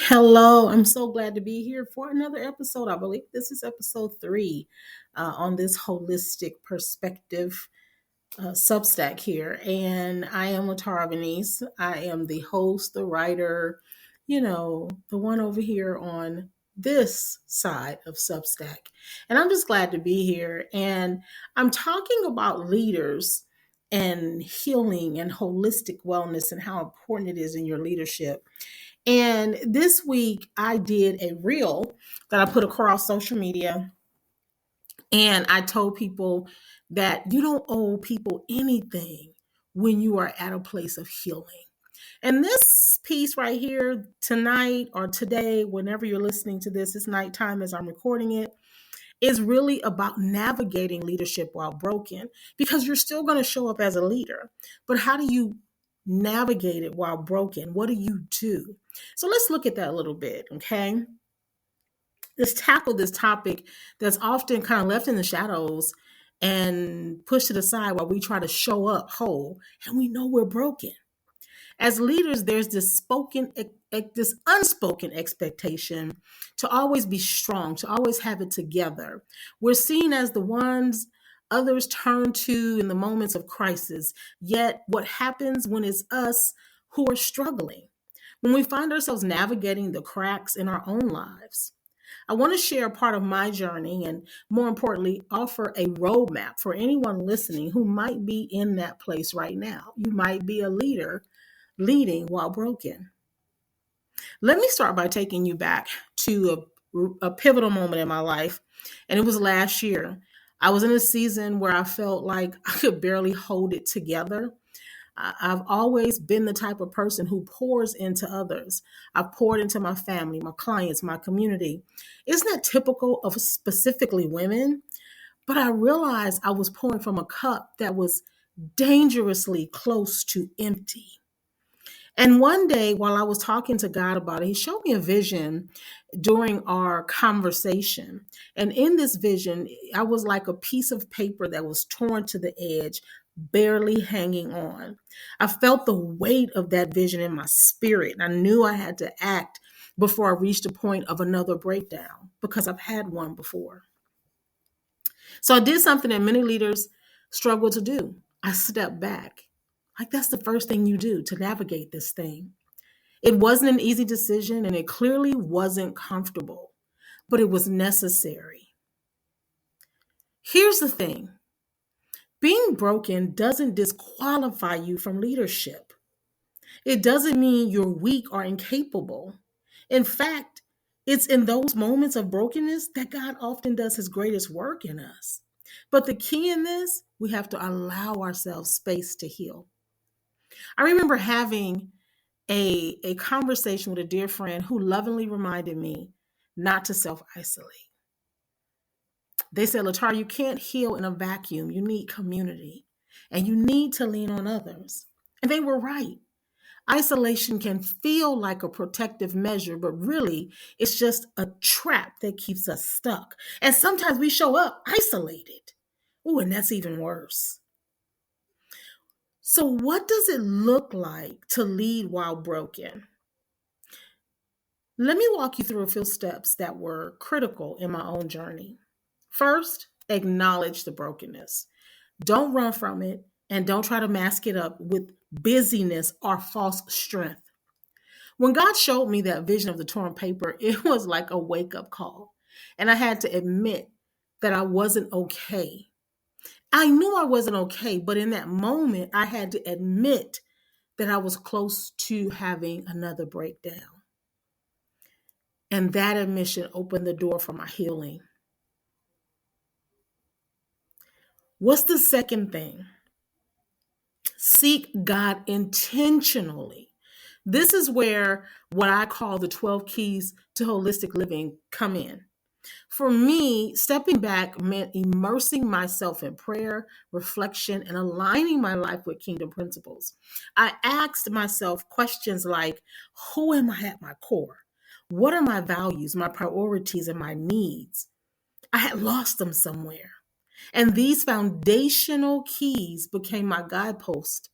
Hello, I'm so glad to be here for another episode. I believe this is episode three on this holistic perspective Substack here. And I am LaTara Venise. I am the host, the writer, the one over here on this side of Substack. And I'm just glad to be here. And I'm talking about leaders and healing and holistic wellness and how important it is in your leadership. And this week I did a reel that I put across social media. And I told people that you don't owe people anything when you are at a place of healing. And this piece right here tonight or today, whenever you're listening to this, it's nighttime as I'm recording it, is really about navigating leadership while broken because you're still going to show up as a leader. But how do you navigate it while broken? What do you do? So let's look at that a little bit, okay? Let's tackle this topic that's often kind of left in the shadows and pushed to the side while we try to show up whole and we know we're broken. As leaders, there's this unspoken expectation to always be strong, to always have it together. We're seen as the ones others turn to in the moments of crisis. Yet what happens when it's us who are struggling? When we find ourselves navigating the cracks in our own lives? I want to share a part of my journey and, more importantly, offer a roadmap for anyone listening who might be in that place right now. You might be a leader leading while broken. Let me start by taking you back to a pivotal moment in my life, and it was last year. I was in a season where I felt like I could barely hold it together. I've always been the type of person who pours into others. I've poured into my family, my clients, my community. Isn't that typical of specifically women? But I realized I was pouring from a cup that was dangerously close to empty. And one day, while I was talking to God about it, He showed me a vision during our conversation. And in this vision, I was like a piece of paper that was torn to the edge, barely hanging on. I felt the weight of that vision in my spirit. And I knew I had to act before I reached a point of another breakdown because I've had one before. So I did something that many leaders struggle to do. I stepped back. Like that's the first thing you do to navigate this thing. It wasn't an easy decision and it clearly wasn't comfortable, but it was necessary. Here's the thing: being broken doesn't disqualify you from leadership. It doesn't mean you're weak or incapable. In fact, it's in those moments of brokenness that God often does his greatest work in us. But the key in this, we have to allow ourselves space to heal. I remember having a conversation with a dear friend who lovingly reminded me not to self isolate. They said, LaTar, you can't heal in a vacuum. You need community and you need to lean on others. And they were right. Isolation can feel like a protective measure, but really it's just a trap that keeps us stuck. And sometimes we show up isolated. Oh, and that's even worse. So, what does it look like to lead while broken? Let me walk you through a few steps that were critical in my own journey. First, acknowledge the brokenness. Don't run from it and don't try to mask it up with busyness or false strength. When God showed me that vision of the torn paper, it was like a wake up call. And I had to admit that I wasn't okay. I knew I wasn't okay, but in that moment, I had to admit that I was close to having another breakdown. And that admission opened the door for my healing. What's the second thing? Seek God intentionally. This is where what I call the 12 keys to holistic living come in. For me, stepping back meant immersing myself in prayer, reflection, and aligning my life with kingdom principles. I asked myself questions like, who am I at my core? What are my values, my priorities, and my needs? I had lost them somewhere. And these foundational keys became my guidepost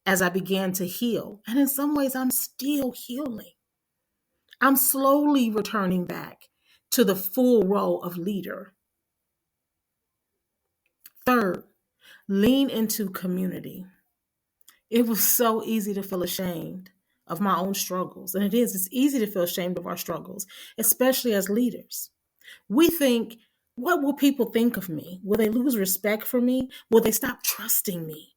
as I began to heal. And in some ways, I'm still healing. I'm slowly returning back to the full role of leader. Third, lean into community. It was so easy to feel ashamed of my own struggles. And it's easy to feel ashamed of our struggles, especially as leaders. We think, what will people think of me? Will they lose respect for me? Will they stop trusting me?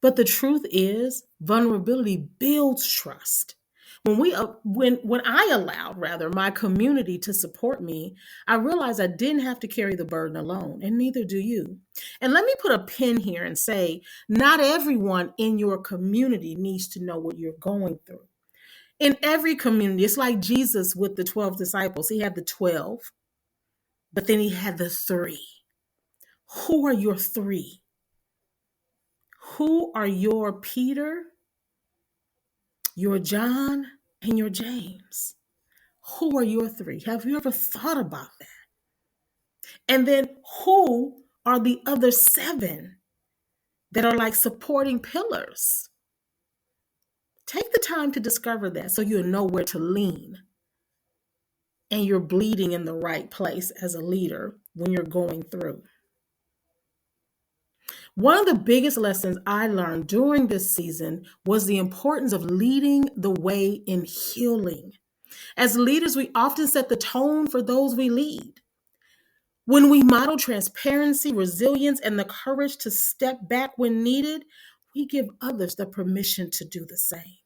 But the truth is, vulnerability builds trust. When I allowed rather my community to support me, I realized I didn't have to carry the burden alone, and neither do you. And let me put a pin here and say, not everyone in your community needs to know what you're going through. In every community, it's like Jesus with the 12 disciples. He had the 12, but then he had the three. Who are your three? Who are your Peter, your John, and your James? Who are your three? Have you ever thought about that? And then who are the other seven that are like supporting pillars? Take the time to discover that so you'll know where to lean and you're bleeding in the right place as a leader when you're going through. One of the biggest lessons I learned during this season was the importance of leading the way in healing. As leaders, we often set the tone for those we lead. When we model transparency, resilience, and the courage to step back when needed, we give others the permission to do the same.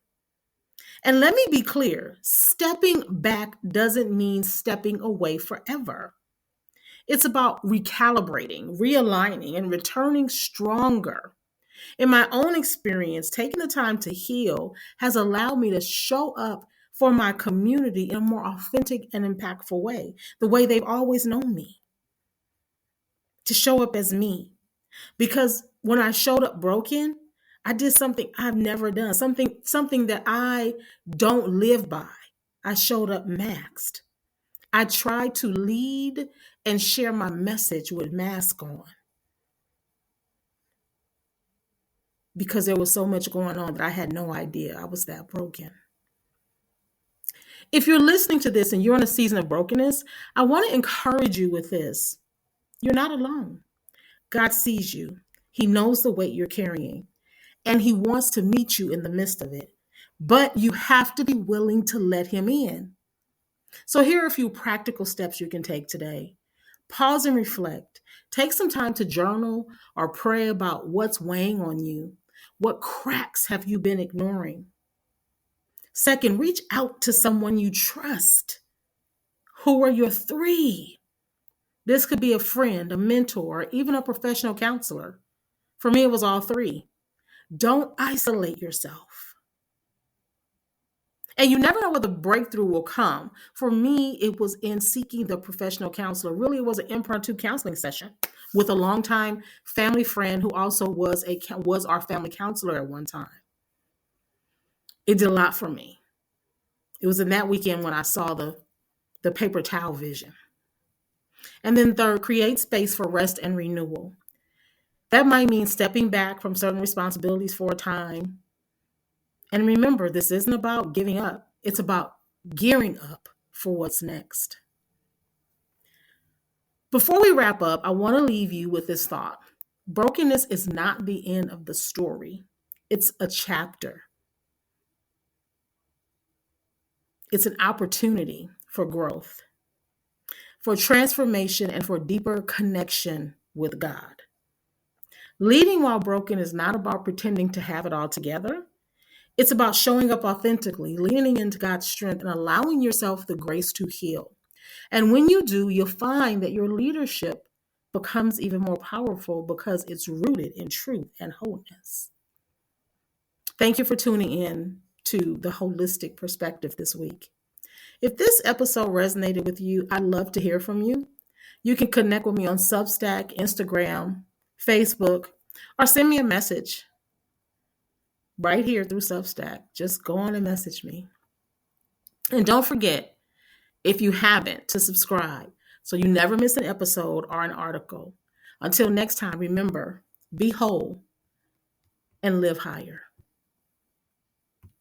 And let me be clear, stepping back doesn't mean stepping away forever. It's about recalibrating, realigning, and returning stronger. In my own experience, taking the time to heal has allowed me to show up for my community in a more authentic and impactful way, the way they've always known me, to show up as me. Because when I showed up broken, I did something I've never done, something that I don't live by. I showed up maxed. I tried to lead and share my message with mask on because there was so much going on that I had no idea I was that broken. If you're listening to this and you're in a season of brokenness, I want to encourage you with this. You're not alone. God sees you. He knows the weight you're carrying, and He wants to meet you in the midst of it. But you have to be willing to let Him in. So here are a few practical steps you can take today. Pause and reflect. Take some time to journal or pray about what's weighing on you. What cracks have you been ignoring? Second, reach out to someone you trust. Who are your three? This could be a friend, a mentor, or even a professional counselor. For me, it was all three. Don't isolate yourself. And you never know where the breakthrough will come. For me, it was in seeking the professional counselor. Really, it was an impromptu counseling session with a longtime family friend who also was our family counselor at one time. It did a lot for me. It was in that weekend when I saw the paper towel vision. And then third, create space for rest and renewal. That might mean stepping back from certain responsibilities for a time. And remember, this isn't about giving up. It's about gearing up for what's next. Before we wrap up, I want to leave you with this thought. Brokenness is not the end of the story. It's a chapter. It's an opportunity for growth, for transformation, and for deeper connection with God. Leading while broken is not about pretending to have it all together. It's about showing up authentically, leaning into God's strength, and allowing yourself the grace to heal. And when you do, you'll find that your leadership becomes even more powerful because it's rooted in truth and wholeness. Thank you for tuning in to the holistic perspective this week. If this episode resonated with you, I'd love to hear from you. You can connect with me on Substack, Instagram, Facebook, or send me a message right here through Substack. Just go on and message me. And don't forget, if you haven't, to subscribe so you never miss an episode or an article. Until next time, remember, be whole and live higher.